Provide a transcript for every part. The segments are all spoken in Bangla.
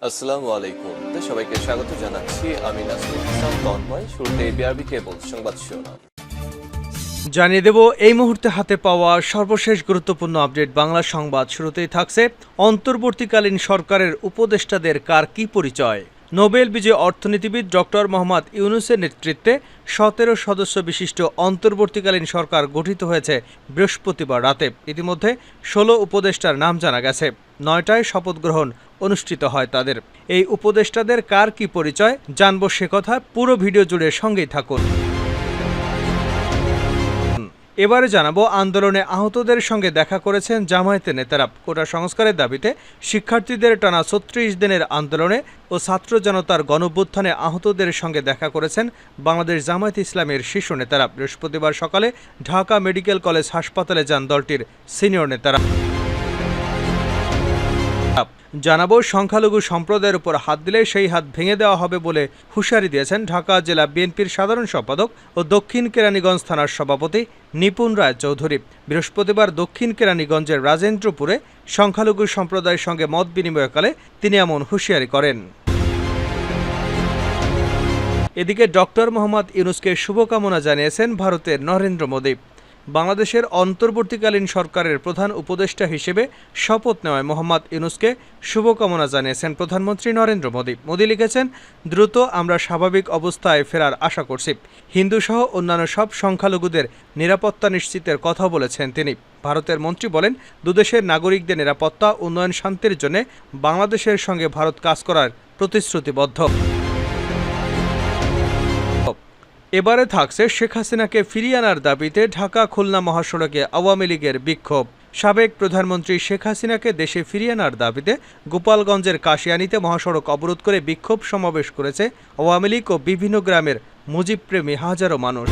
আসসালামু আলাইকুম। সবাইকে স্বাগত জানাচ্ছি। আমি নাসরুল ইসলাম তন্ময়। শুরুতে বিআরবি কেবল সংবাদ শিরোনাম জানিয়ে দেব এই মুহূর্তে হাতে পাওয়া সর্বশেষ গুরুত্বপূর্ণ আপডেট বাংলা সংবাদ। শুরুতেই থাকছে অন্তর্বর্তীকালীন সরকারের উপদেষ্টাদের কার কি পরিচয়। নোবেল বিজয়ী অর্থনীতিবিদ ডক্টর মোহাম্মদ ইউনূসের নেতৃত্বে ১৭ সদস্য বিশিষ্ট অন্তর্বর্তীকালীন সরকার গঠিত হয়েছে বৃহস্পতিবার রাতে। ইতিমধ্যে ১৬ উপদেষ্টার নাম জানা গেছে। ৯টায় শপথ গ্রহণ অনুষ্ঠিত হয় তাদের। এই উপদেষ্টাদের কার কি পরিচয় জানবো সে কথা পুরো ভিডিও জুড়ে সঙ্গেই থাকুন। এবারে জানাবো আন্দোলনে আহতদের সঙ্গে দেখা করেছেন জামায়াতের নেতারা। কোটা সংস্কারের দাবিতে শিক্ষার্থীদের টানা ৩৬ দিনের আন্দোলনে ও ছাত্র জনতার গণঅভ্যুত্থানে আহতদের সঙ্গে দেখা করেছেন বাংলাদেশ জামায়াত ইসলামের শীর্ষ নেতারা। বৃহস্পতিবার সকালে ঢাকা মেডিকেল কলেজ হাসপাতালে যান দলটির সিনিয়র নেতারা। জানাবো সংখ্যালঘু সম্প্রদায়ের উপর হাত দিলে সেই হাত ভেঙে দেওয়া হবে বলে হুঁশিয়ারি দিয়েছেন ঢাকা জেলা বিএনপির সাধারণ সম্পাদক ও দক্ষিণ কেরানীগঞ্জ থানার সভাপতি নিপুণ রায় চৌধুরী। বৃহস্পতিবার দক্ষিণ কেরানীগঞ্জের রাজেন্দ্রপুরে সংখ্যালঘু সম্প্রদায়ের সঙ্গে মত বিনিময়কালে তিনি এমন হুঁশিয়ারি করেন। এদিকে ডক্টর মোহাম্মদ ইউনূসকে শুভকামনা জানিয়েছেন ভারতের নরেন্দ্র মোদী। বাংলাদেশের অন্তর্বর্তীকালীন সরকারের প্রধান উপদেষ্টা হিসেবে শপথ নেওয়ায় মোহাম্মদ ইউনূসকে শুভকামনা জানিয়েছেন প্রধানমন্ত্রী নরেন্দ্র মোদী। মোদী লিখেছেন, দ্রুত আমরা স্বাভাবিক অবস্থায় ফেরার আশা করছি। হিন্দুসহ অন্যান্য সব সংখ্যালঘুদের নিরাপত্তা নিশ্চিতের কথা বলেছেন তিনি। ভারতের মন্ত্রী বলেন, দুদেশের নাগরিকদের নিরাপত্তা, উন্নয়ন, শান্তির জন্য বাংলাদেশের সঙ্গে ভারত কাজ করার প্রতিশ্রুতিবদ্ধ। এবারে থাকছে শেখ হাসিনাকে ফিরিয়ে আনার দাবিতে ঢাকা খুলনা মহাসড়কে আওয়ামী লীগের বিক্ষোভ। সাবেক প্রধানমন্ত্রী শেখ হাসিনাকে দেশে ফিরিয়ে আনার দাবিতে গোপালগঞ্জের কাশিয়ানীতে মহাসড়ক অবরোধ করে বিক্ষোভ সমাবেশ করেছে আওয়ামী লীগ ও বিভিন্ন গ্রামের মুজিবপ্রেমী হাজারো মানুষ।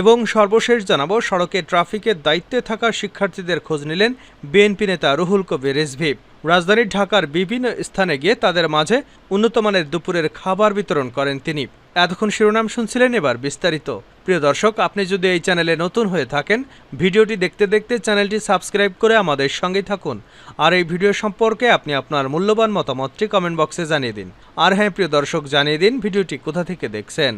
এবং সর্বশেষ জানাবো সড়কে ট্রাফিকের দায়িত্বে থাকা শিক্ষার্থীদের খোঁজ নিলেন বিএনপি নেতা রুহুল কবির রিজভী। রাজধানীর ঢাকার বিভিন্ন স্থানে গিয়ে তাদের মাঝে উন্নতমানের দুপুরের খাবার বিতরণ করেন তিনি। এতক্ষণ শিরোনাম শুনছিলেন, এবার বিস্তারিত। প্রিয় দর্শক, আপনি যদি এই চ্যানেলে নতুন হয়ে থাকেন, ভিডিওটি দেখতে দেখতে চ্যানেলটি সাবস্ক্রাইব করে আমাদের সঙ্গেই থাকুন। আর এই ভিডিও সম্পর্কে আপনি আপনার মূল্যবান মতামতটি কমেন্ট বক্সে জানিয়ে দিন। আর হ্যাঁ প্রিয় দর্শক, জানিয়ে দিন ভিডিওটি কোথা থেকে দেখছেন।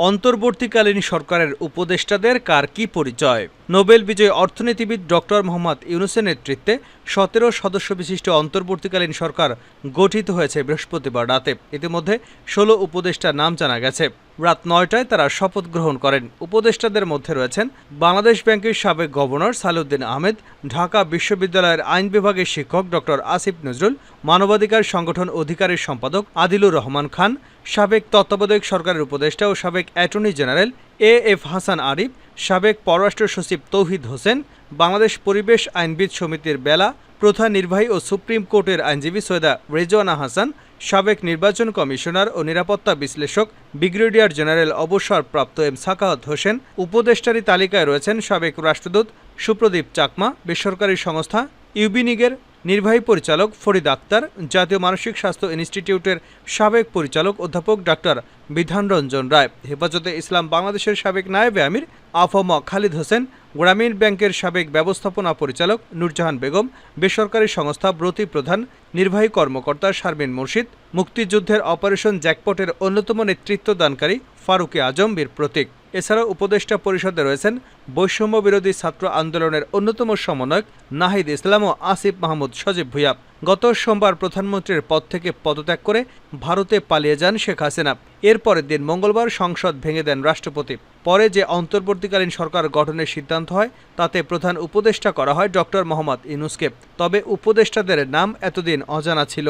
অন্তর্বর্তীকালীন সরকারের উপদেষ্টাদের কার কি পরিচয়। নোবেল বিজয়ী অর্থনীতিবিদ ডক্টর মোহাম্মদ ইউনূসের নেতৃত্বে ১৭ সদস্য বিশিষ্ট অন্তর্বর্তীকালীন সরকার গঠিত হয়েছে বৃহস্পতিবার রাতে। ইতিমধ্যে ১৬ উপদেষ্টার নাম জানা গেছে। রাত ৯টায় তারা শপথ গ্রহণ করেন। উপদেষ্টাদের মধ্যে রয়েছেন বাংলাদেশ ব্যাংকের সাবেক গভর্নর সালেউদ্দিন আহমেদ, ঢাকা বিশ্ববিদ্যালয়ের আইন বিভাগের শিক্ষক ডক্টর আসিফ নজরুল, মানবাধিকার সংগঠন অধিকারের সম্পাদক আদিলুর রহমান খান, সাবেক তত্ত্বাবধায়ক সরকারের উপদেষ্টা ও সাবেক attorney general AF Hasan Arif, সাবেক পররাষ্ট্র সচিব তৌহিদ হোসেন, বাংলাদেশ পরিবেশ আইনবিদ সমিতির বেলা, প্রধান নির্বাহী ও সুপ্রিম কোর্টের আইনজীবী সৈয়দা রেজওয়ানা হাসান, সাবেক নির্বাচন কমিশনার ও নিরাপত্তা বিশ্লেষক ব্রিগেডিয়ার জেনারেল অবসরপ্রাপ্ত এম সাখাওয়াত হোসেন। উপদেষ্টারি তালিকায় রয়েছেন সাবেক রাষ্ট্রদূত সুপ্রদীপ চাকমা, বেসরকারি সংস্থা ইউবিনিগের নির্বাহী পরিচালক ফরিদ আক্তার, জাতীয় মানসিক স্বাস্থ্য ইনস্টিটিউটের সাবেক পরিচালক অধ্যাপক ডাক্তার বিধান রঞ্জন রায়, হেফাজতে ইসলাম বাংলাদেশের সাবেক নায়েবে আমির আফম খালিদ হোসেন, গ্রামীণ ব্যাংকের সাবেক ব্যবস্থাপনা পরিচালক নূরজাহান বেগম, বেসরকারি সংস্থা ব্রতী প্রধান নির্বাহী কর্মকর্তা শারমিন মুর্শিদ, মুক্তিযুদ্ধের অপারেশন জ্যাকপটের অন্যতম নেতৃত্বদানকারী ফারুকে আজম বীর প্রতীক। এছাড়াও উপদেষ্টা পরিষদে রয়েছেন বৈষম্য বিরোধী ছাত্র আন্দোলনের অন্যতম সমন্বয়ক নাহিদ ইসলাম ও আসিফ মাহমুদ সজীব ভুইয়া। গত সোমবার প্রধানমন্ত্রীর পদ থেকে পদত্যাগ করে ভারতে পালিয়ে যান শেখ হাসিনা। এর পরের দিন মঙ্গলবার সংসদ ভেঙে দেন রাষ্ট্রপতি। পরে যে অন্তর্বর্তীকালীন সরকার গঠনের সিদ্ধান্ত হয় তাতে প্রধান উপদেষ্টা করা হয় ডক্টর মোহাম্মদ ইউনূসকে। তবে উপদেষ্টাদের নাম এতদিন অজানা ছিল।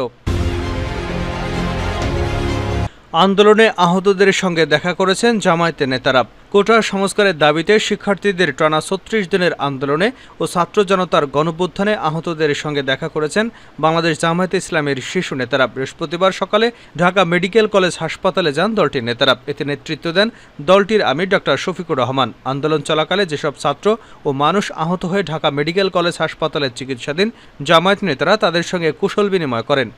আন্দোলনে আহতদের সঙ্গে দেখা করেছেন জামায়াতের নেতারা। কোটা সংস্কারের দাবিতে শিক্ষার্থীদের টানা ৩৬ দিনের আন্দোলনে ও ছাত্র জনতার গণঅভ্যুত্থানে আহতদের সঙ্গে দেখা করেছেন বাংলাদেশ জামায়াতে ইসলামের শীর্ষ নেতারা। বৃহস্পতিবার সকালে ঢাকা মেডিকেল কলেজ হাসপাতালে যান দলটির নেতারা। এতে নেতৃত্ব দেন দলটির আমির ডক্টর শফিকুর রহমান। আন্দোলন চলাকালে যেসব ছাত্র ও মানুষ আহত হয়ে ঢাকা মেডিকেল কলেজ হাসপাতালে চিকিৎসাধীন, জামায়াত নেতারা তাদের সঙ্গে কুশল বিনিময় করেন।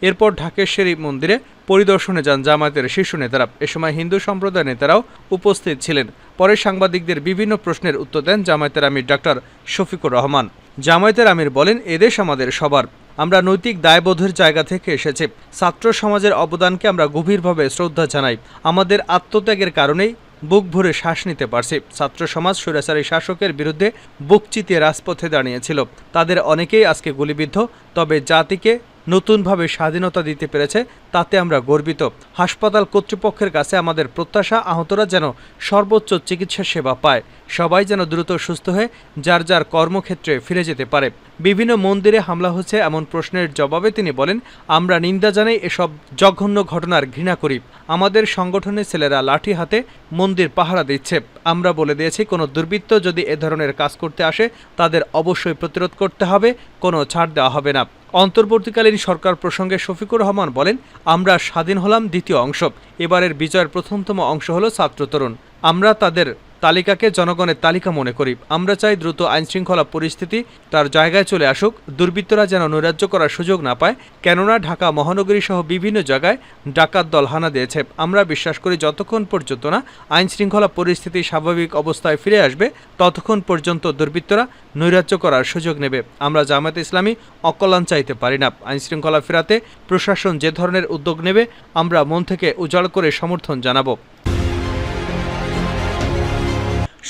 এরপর ঢাকেশ্বরী মন্দিরে পরিদর্শনে যান জামায়াতের শীর্ষ নেতারা। এ সময় হিন্দু সম্প্রদায়ের নেতারাও উপস্থিত ছিলেন। পরে সাংবাদিকদের বিভিন্ন প্রশ্নের উত্তর দেন জামায়াতের আমির ডক্টর শফিকুর রহমান। জামায়াতের আমির বলেন, এদেশ আমাদের সবার। আমরা নৈতিক দায়বোধের জায়গা থেকে এসেছি। ছাত্র সমাজের অবদানকে আমরা গভীরভাবে শ্রদ্ধা জানাই। আমাদের আত্মত্যাগের কারণেই বুক ভরে শ্বাস নিতে পারছি। ছাত্র সমাজ স্বৈরাচারী শাসকের বিরুদ্ধে বুক চিতিয়ে রাজপথে দাঁড়িয়েছিল। তাদের অনেকেই আজকে গুলিবিদ্ধ, তবে জাতিকে নতুনভাবে স্বাধীনতা দিতে পেরেছে, তাতে আমরা গর্বিত। হাসপাতাল কর্তৃপক্ষের কাছে আমাদের প্রত্যাশা, আহতরা যেন সর্বোচ্চ চিকিৎসা সেবা পায়, সবাই যেন দ্রুত সুস্থ হয়ে যার যার কর্মক্ষেত্রে ফিরে যেতে পারে। বিভিন্ন মন্দিরে হামলা হচ্ছে এমন প্রশ্নের জবাবে তিনি বলেন, আমরা নিন্দা জানাই, এসব জঘন্য ঘটনার ঘৃণা করি। আমাদের সংগঠনের ছেলেরা লাঠি হাতে মন্দির পাহারা দিচ্ছে। আমরা বলে দিয়েছি, কোনো দুর্বৃত্ত যদি এ ধরনের কাজ করতে আসে তাদের অবশ্যই প্রতিরোধ করতে হবে, কোনো ছাড় দেওয়া হবে না। অন্তর্বর্তীকালীন সরকার প্রসঙ্গে শফিকুর রহমান বলেন, আমরা স্বাধীন হলাম দ্বিতীয় অংশ। এবারের বিজয়ের প্রথমতম অংশ হলো ছাত্র তরুণ। আমরা তাদের তালিকাকে জনগণের তালিকা মনে করি। আমরা চাই দ্রুত আইনশৃঙ্খলা পরিস্থিতি তার জায়গায় চলে আসুক, দুর্বৃত্তরা যেন নৈরাজ্য করার সুযোগ না পায়। কেননা ঢাকা মহানগরী সহ বিভিন্ন জায়গায় ডাকাত দল হানা দিয়েছে। আমরা বিশ্বাস করি যতক্ষণ পর্যন্ত না আইনশৃঙ্খলা পরিস্থিতি স্বাভাবিক অবস্থায় ফিরে আসবে, ততক্ষণ পর্যন্ত দুর্বৃত্তরা নৈরাজ্য করার সুযোগ নেবে। আমরা জামায়াতে ইসলামী অকল্যাণ চাইতে পারি না। আইনশৃঙ্খলা ফেরাতে প্রশাসন যে ধরনের উদ্যোগ নেবে আমরা মন থেকে উজাড় করে সমর্থন জানাবো।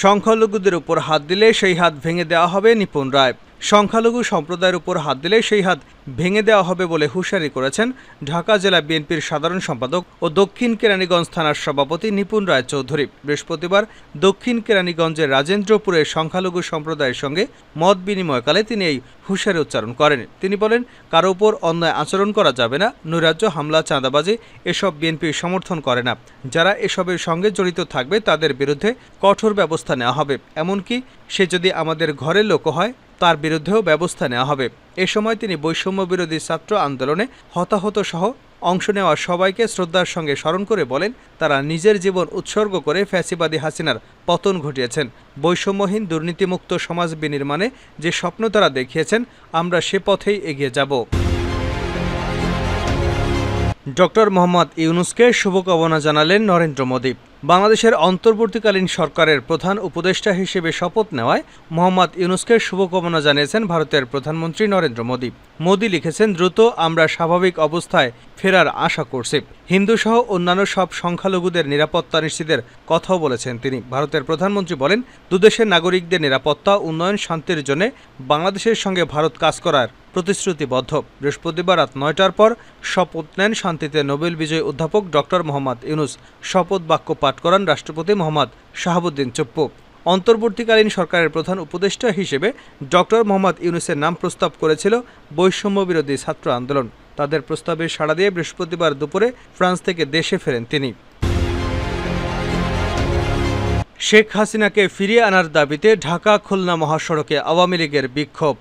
সংখ্যালঘুদের উপর হাত দিলে সেই হাত ভেঙে দেওয়া হবে, নিপুণ রায়। সংখ্যালঘু সম্প্রদায়ের উপর হাত দিলে সেই হাত ভেঙে দেওয়া হবে বলে হুঁশিয়ারি করেছেন ঢাকা জেলা বিএনপির সাধারণ সম্পাদক ও দক্ষিণ কেরানীগঞ্জ থানার সভাপতি নিপুণ রায় চৌধুরী। বৃহস্পতিবার দক্ষিণ কেরানীগঞ্জের রাজেন্দ্রপুরের সংখ্যালঘু সম্প্রদায়ের সঙ্গে মত বিনিময়কালে তিনি এই হুঁশিয়ারি উচ্চারণ করেন। তিনি বলেন, কারো উপর অন্যায় আচরণ করা যাবে না। নৈরাজ্য, হামলা, চাঁদাবাজি এসব বিএনপি সমর্থন করে না। যারা এসবের সঙ্গে জড়িত থাকবে তাদের বিরুদ্ধে কঠোর ব্যবস্থা নেওয়া হবে। এমনকি সে যদি আমাদের ঘরের লোক হয় তার বিরুদ্ধেও ব্যবস্থা নেওয়া হবে। এ সময় তিনি বৈষম্য বিরোধী ছাত্র আন্দোলনে হতাহত সহ অংশ নেওয়া সবাইকে শ্রদ্ধার সঙ্গে স্মরণ করে বলেন, তারা নিজের জীবন উৎসর্গ করে ফ্যাসিবাদী হাসিনার পতন ঘটিয়েছেন। বৈষম্যহীন দুর্নীতিমুক্ত সমাজ বিনির্মাণে যে স্বপ্ন তারা দেখিয়েছেন, আমরা সে পথেই এগিয়ে যাব। ডক্টর মোহাম্মদ ইউনূসকে শুভকামনা জানালেন নরেন্দ্র মোদী। বাংলাদেশের অন্তর্বর্তীকালীন সরকারের প্রধান উপদেষ্টা হিসেবে শপথ নেওয়ায় মোহাম্মদ ইউনূসকে শুভকামনা জানিয়েছেন ভারতের প্রধানমন্ত্রী নরেন্দ্র মোদী। মোদী লিখেছেন, দ্রুত আমরা স্বাভাবিক অবস্থায় ফেরার আশা করছি। হিন্দুসহ অন্যান্য সব সংখ্যালঘুদের নিরাপত্তা নিশ্চিতের কথাও বলেছেন তিনি। ভারতের প্রধানমন্ত্রী বলেন, দুদেশের নাগরিকদের নিরাপত্তা, উন্নয়ন, শান্তির জন্য বাংলাদেশের সঙ্গে ভারত কাজ করার প্রতিশ্রুতিবদ্ধ। বৃহস্পতিবার রাত ৯টার পর শপথ নেন শান্তিতে নোবেল বিজয়ী অধ্যাপক ডক্টর মোহাম্মদ ইউনূস। শপথ বাক্য পাঠ করান রাষ্ট্রপতি মোহাম্মদ শাহাবুদ্দিন চুপ্পু। অন্তর্বর্তীকালীন সরকারের প্রধান উপদেষ্টা হিসেবে ডক্টর মোহাম্মদ ইউনূসের নাম প্রস্তাব করেছিল বৈষম্য বিরোধী ছাত্র আন্দোলন। তাদের প্রস্তাবে সাড়া দিয়ে বৃহস্পতিবার দুপুরে ফ্রান্স থেকে দেশে ফেরেন তিনি। শেখ হাসিনাকে ফিরিয়ে আনার দাবিতে ঢাকা খুলনা মহাসড়কে আওয়ামী লীগের বিক্ষোভ।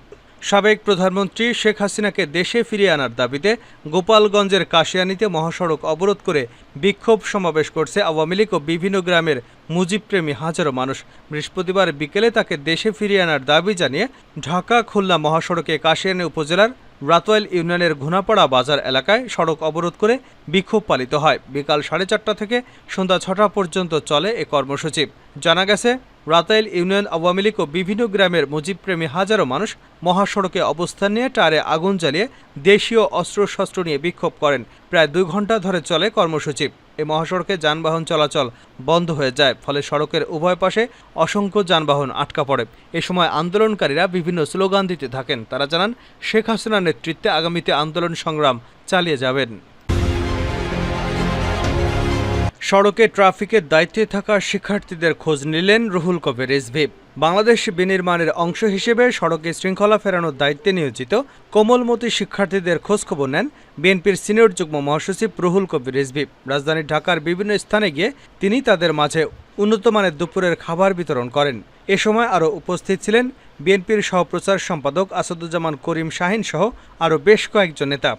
সাবেক প্রধানমন্ত্রী শেখ হাসিনাকে দেশে ফিরিয়ে আনার দাবিতে গোপালগঞ্জের কাশিয়ানীতে মহাসড়ক অবরোধ করে বিক্ষোভ সমাবেশ করছে আওয়ামী লীগ ও বিভিন্ন গ্রামের মুজিবপ্রেমী হাজারো মানুষ। বৃহস্পতিবার বিকেলে তাকে দেশে ফিরিয়ে আনার দাবি জানিয়ে ঢাকা খুলনা মহাসড়কে কাশিয়ানী উপজেলার রাতওয়াইল ইউনিয়নের ঘুনাপাড়া বাজার এলাকায় সড়ক অবরোধ করে বিক্ষোভ পালিত হয়। বিকাল 4:30 থেকে সন্ধ্যা 6টা পর্যন্ত চলে এ কর্মসূচি। জানা গেছে, রাতওয়াইল ইউনিয়ন আওয়ামী লীগ ও বিভিন্ন গ্রামের মুজিবপ্রেমী হাজারো মানুষ মহাসড়কে অবস্থান নিয়ে টায়ারে আগুন জ্বালিয়ে দেশীয় অস্ত্রশস্ত্র নিয়ে বিক্ষোভ করেন। প্রায় 2 ঘন্টা ধরে চলে কর্মসূচি। এই মহাসড়কে যানবাহন চলাচল বন্ধ হয়ে যায়, ফলে সড়কের উভয় পাশে অসংখ্য যানবাহন আটকা পড়ে। এ সময় আন্দোলনকারীরা বিভিন্ন স্লোগান দিতে থাকেন। তারা জানান, শেখ হাসিনার নেতৃত্বে আগামীতে আন্দোলন সংগ্রাম চালিয়ে যাবেন। সড়কে ট্রাফিকের দায়িত্বে থাকা শিক্ষার্থীদের খোঁজ নিলেন রুহুল কবির রিজভী। বাংলাদেশ বিনির্মাণের অংশ হিসেবে সড়কে শৃঙ্খলা ফেরানোর দায়িত্বে নিয়োজিত কোমলমতি শিক্ষার্থীদের খোঁজখবর নেন বিএনপির সিনিয়র যুগ্ম মহাসচিব রুহুল কবির রিজভী। রাজধানী ঢাকার বিভিন্ন স্থানে গিয়ে তিনি তাদের মাঝে উন্নতমানের দুপুরের খাবার বিতরণ করেন। এ সময় আরও উপস্থিত ছিলেন বিএনপির সহপ্রচার সম্পাদক আসাদুজ্জামান করিম শাহীন সহ আরও বেশ কয়েকজন নেতা।